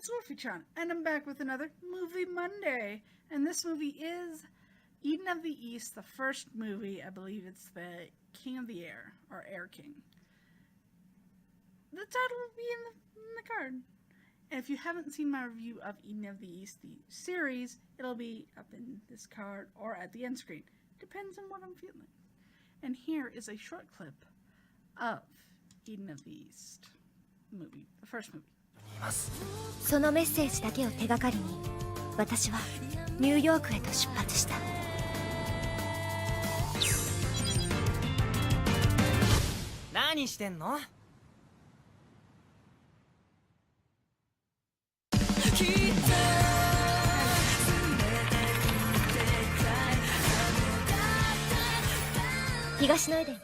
it's Wolfy-Chan, and I'm back with another Movie Monday. And this movie is Eden of the East, the first movie. I believe it's the King of the Air, or Air King. The title will be in the card. And if you haven't seen my review of Eden of the East, the series, it'll be up in this card or at the end screen. Depends on what I'm feeling. And here is a short clip of Eden of the East movie, the first movie. そのメッセージだけを手がかりに私はニューヨークへと出発した何してんの東のエデン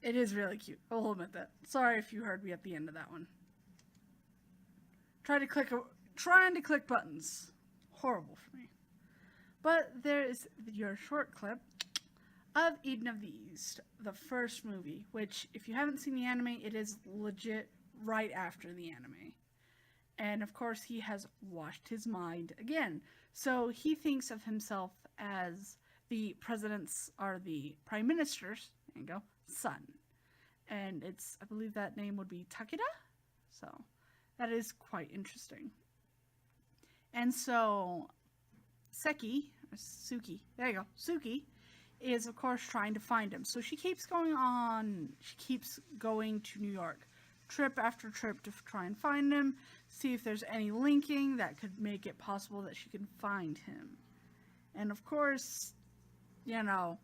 It is really cute. I'll admit that. Sorry if you heard me at the end of that one. Trying to click buttons. Horrible for me. But there is your short clip of Eden of the East, the first movie, which if you haven't seen the anime, it is legit right after the anime. And of course he has washed his mind again. So he thinks of himself as the president's or the prime minister's, there you go, son. And it's, I believe that name would be Takeda. So that is quite interesting. And so Suki, there you go, Suki is of course trying to find him. So she keeps going to New York, trip after trip to try and find him, see if there's any linking that could make it possible that she can find him. And of course, you know,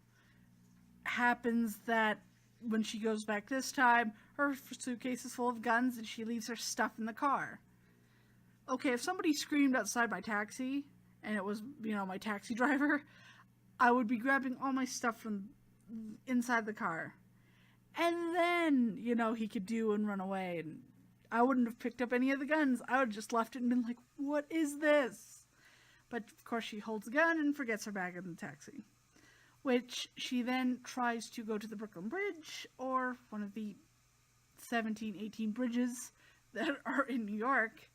happens that when she goes back this time, her suitcase is full of guns and she leaves her stuff in the car. Okay, if somebody screamed outside my taxi and it was, you know, my taxi driver, I would be grabbing all my stuff from inside the car. And then, you know, he could do and run away, and I wouldn't have picked up any of the guns. I would have just left it and been like, what is this? But of course she holds a gun and forgets her bag in the taxi, which she then tries to go to the Brooklyn Bridge, or one of the 17, 18 bridges that are in New York,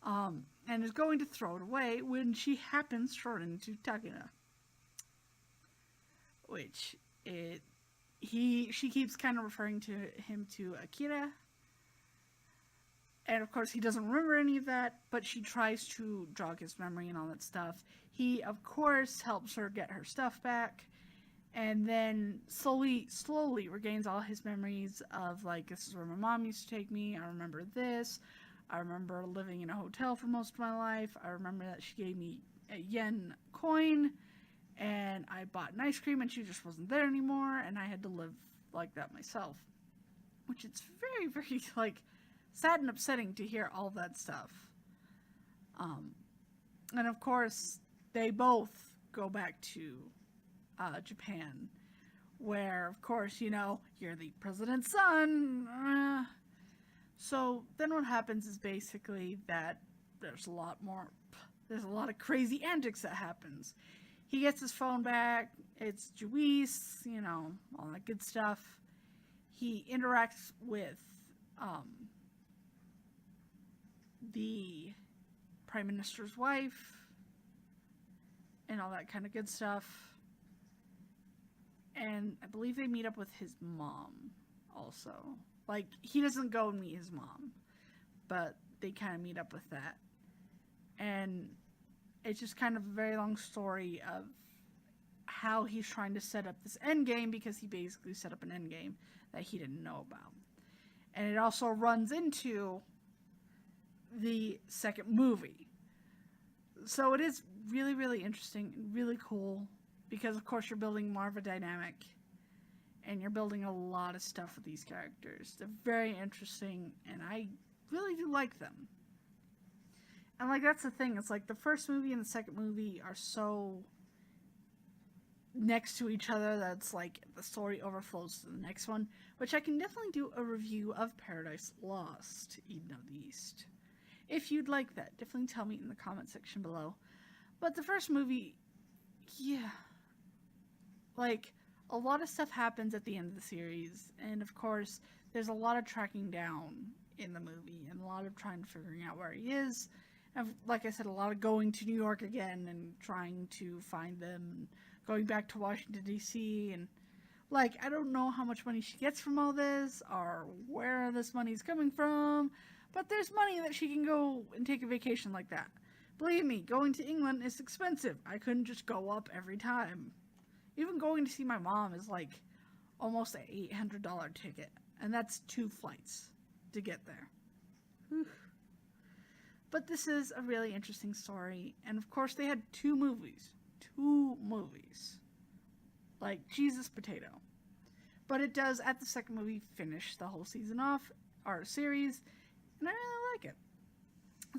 and is going to throw it away when she happens to run into Takeda. Which, she keeps kind of referring to him to Akira. And of course he doesn't remember any of that, but she tries to jog his memory and all that stuff. He, of course, helps her get her stuff back, and then slowly regains all his memories of, like, this is where my mom used to take me, I remember this, I remember living in a hotel for most of my life, I remember that she gave me a yen coin, and I bought an ice cream and she just wasn't there anymore, and I had to live like that myself. Which it's very, very, like, sad and upsetting to hear all that stuff. And of course, they both go back to Japan, where, of course, you know, you're the president's son. So then what happens is basically that there's a lot of crazy antics that happens. He gets his phone back, it's Juice, you know, all that good stuff. He interacts with the prime minister's wife and all that kind of good stuff. And I believe they meet up with his mom also. Like, he doesn't go and meet his mom, but they kind of meet up with that. And it's just kind of a very long story of how he's trying to set up this end game, because he basically set up an end game that he didn't know about. And it also runs into the second movie. So it is really, really interesting and really cool, because of course you're building more of a dynamic and you're building a lot of stuff with these characters. They're very interesting and I really do like them. And, like, that's the thing, it's like the first movie and the second movie are so next to each other that's like the story overflows to the next one, which I can definitely do a review of Paradise Lost, Eden of the East. If you'd like that, definitely tell me in the comment section below. But the first movie, yeah, like, a lot of stuff happens at the end of the series, and of course, there's a lot of tracking down in the movie, and a lot of trying to figuring out where he is. And like I said, a lot of going to New York again and trying to find them, and going back to Washington, D.C. And, like, I don't know how much money she gets from all this or where this money is coming from, but there's money that she can go and take a vacation like that. Believe me, going to England is expensive. I couldn't just go up every time. Even going to see my mom is like almost an $800 ticket, and that's 2 flights to get there. Whew. But this is a really interesting story, and of course they had 2 movies. 2 movies. Like Jesus Potato. But it does, at the second movie, finish the whole season off, or series, and I really like it.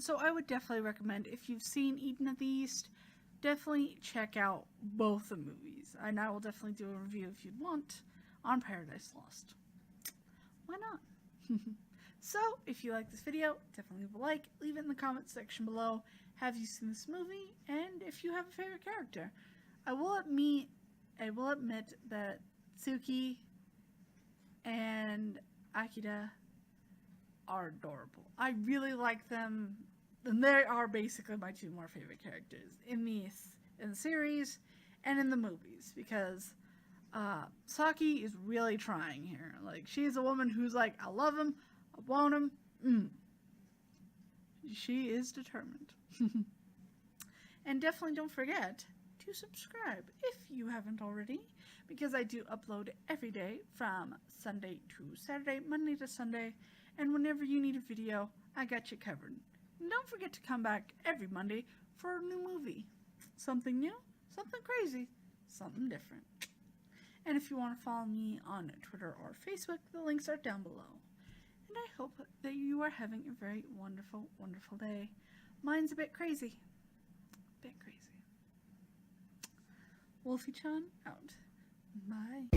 So I would definitely recommend, if you've seen Eden of the East, definitely check out both the movies. And I will definitely do a review if you'd want on Paradise Lost. Why not? So, if you like this video, definitely leave a like, leave it in the comments section below. Have you seen this movie? And if you have a favorite character. I will admit that Suki and Akira are adorable. I really like them, and they are basically my 2 more favorite characters in the series and in the movies, because Saki is really trying here. Like, she's a woman who's like, I love him, I want him. She is determined. And definitely don't forget to subscribe if you haven't already, because I do upload every day from Sunday to Saturday, Monday to Sunday, and whenever you need a video, I got you covered. And don't forget to come back every Monday for a new movie. Something new, something crazy, something different. And if you want to follow me on Twitter or Facebook, the links are down below. And I hope that you are having a very wonderful, wonderful day. Mine's a bit crazy. Wolfy-Chan out. Bye.